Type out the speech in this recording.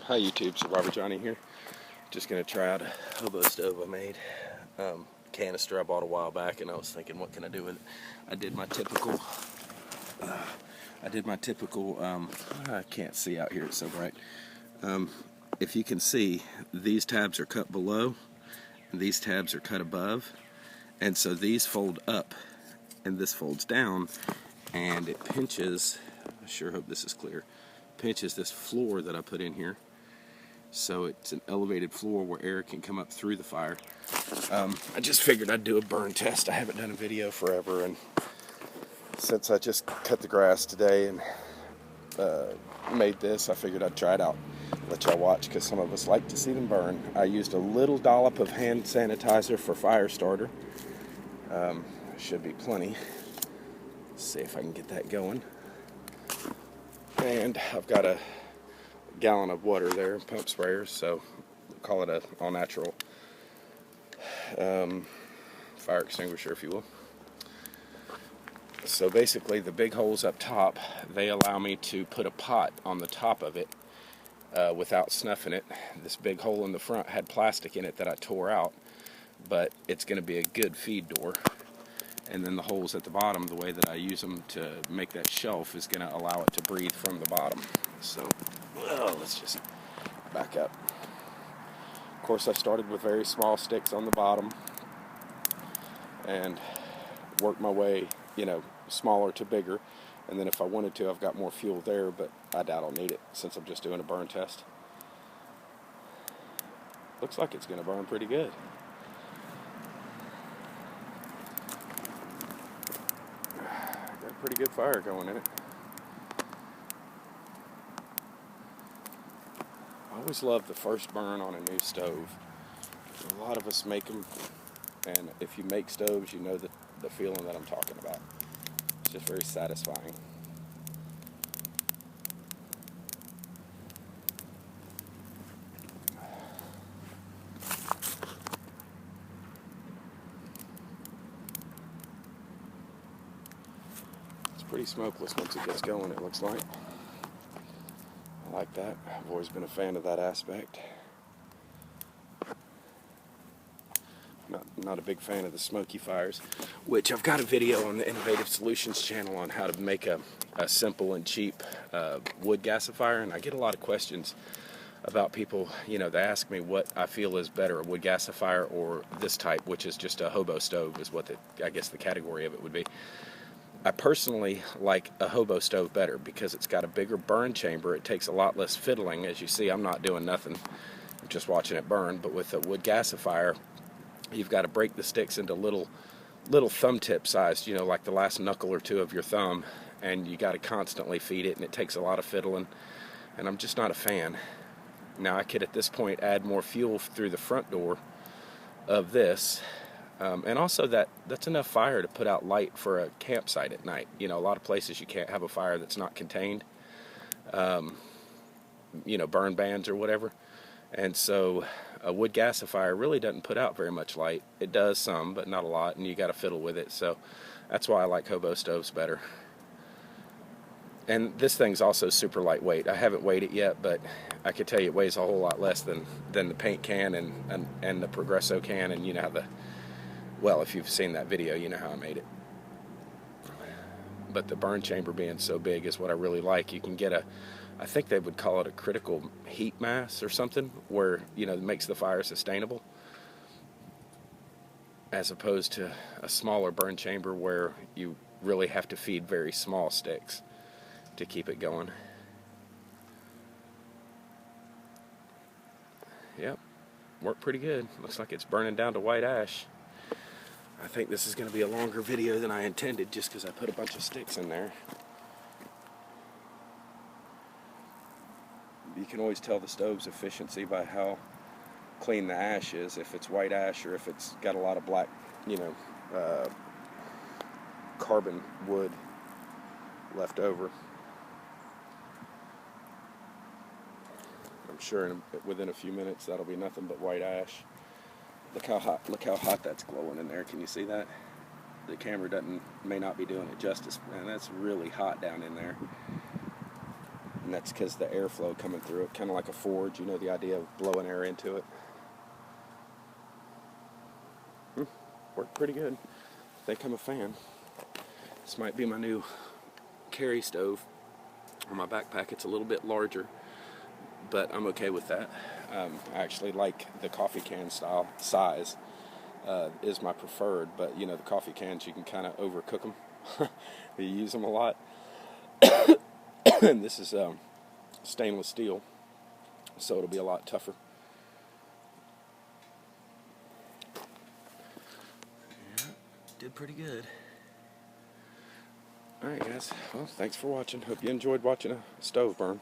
Hi YouTube, Survivor Johnny here. Just gonna try out a hobo stove I made. Canister I bought a while back, and I was thinking, what can I do with it? I did my typical. I can't see out here; it's so bright. If you can see, these tabs are cut below, and these tabs are cut above, and so these fold up, and this folds down, and it pinches. I sure hope this is clear. Pinches this floor that I put in here. So it's an elevated floor where air can come up through the fire. I just figured I'd do a burn test. I haven't done a video forever, and since I just cut the grass today and made this, I figured I'd try it out, let y'all watch, because some of us like to see them burn. I used a little dollop of hand sanitizer for fire starter. Should be plenty. Let's see if I can get that going. And I've got a gallon of water there, pump sprayers, so call it a all-natural fire extinguisher, if you will. So basically, the big holes up top, they allow me to put a pot on the top of it without snuffing it. This big hole in the front had plastic in it that I tore out, but it's going to be a good feed door. And then the holes at the bottom, the way that I use them to make that shelf, is going to allow it to breathe from the bottom. So, let's just back up. Of course, I started with very small sticks on the bottom and worked my way, smaller to bigger. And then if I wanted to, I've got more fuel there, but I doubt I'll need it since I'm just doing a burn test. Looks like it's going to burn pretty good. Got a pretty good fire going in it. I always love the first burn on a new stove. A lot of us make them, and if you make stoves, you know the feeling that I'm talking about. It's just very satisfying. It's pretty smokeless once it gets going, it looks like. I like that. I've always been a fan of that aspect. Not a big fan of the smoky fires, which I've got a video on the Innovative Solutions channel on how to make a simple and cheap wood gasifier, and I get a lot of questions about people, they ask me what I feel is better, a wood gasifier or this type, which is just a hobo stove, is what I guess the category of it would be. I personally like a hobo stove better because it's got a bigger burn chamber. It takes a lot less fiddling. As you see, I'm not doing nothing. I'm just watching it burn. But with a wood gasifier, you've got to break the sticks into little thumb tip sized, like the last knuckle or two of your thumb, and you got to constantly feed it, and it takes a lot of fiddling, and I'm just not a fan. Now, I could at this point add more fuel through the front door of this. And also that's enough fire to put out light for a campsite at night. A lot of places you can't have a fire that's not contained, burn bans or whatever. And so a wood gasifier really doesn't put out very much light. It does some, but not a lot, and you got to fiddle with it. So that's why I like hobo stoves better. And this thing's also super lightweight. I haven't weighed it yet, but I could tell you it weighs a whole lot less than the paint can and the Progresso can, and how well, if you've seen that video, you know how I made it. But the burn chamber being so big is what I really like. You can get I think they would call it a critical heat mass or something, where, it makes the fire sustainable, as opposed to a smaller burn chamber where you really have to feed very small sticks to keep it going. Yep, worked pretty good. Looks like it's burning down to white ash. I think this is going to be a longer video than I intended, just because I put a bunch of sticks in there. You can always tell the stove's efficiency by how clean the ash is, if it's white ash or if it's got a lot of black, carbon wood left over. I'm sure within a few minutes that'll be nothing but white ash. Look how hot that's glowing in there. Can you see that? The camera may not be doing it justice, man. That's really hot down in there. and that's because the airflow coming through it, kind of like a forge, you know, the idea of blowing air into it. Worked pretty good. I think I'm a fan. This might be my new carry stove on my backpack. It's a little bit larger, but I'm okay with that. I actually like the coffee can style size. Is my preferred, but you know, the coffee cans, you can kind of overcook them. You use them a lot. And this is stainless steel, so it'll be a lot tougher. Yeah, did pretty good. Alright guys, well, thanks for watching. Hope you enjoyed watching a stove burn.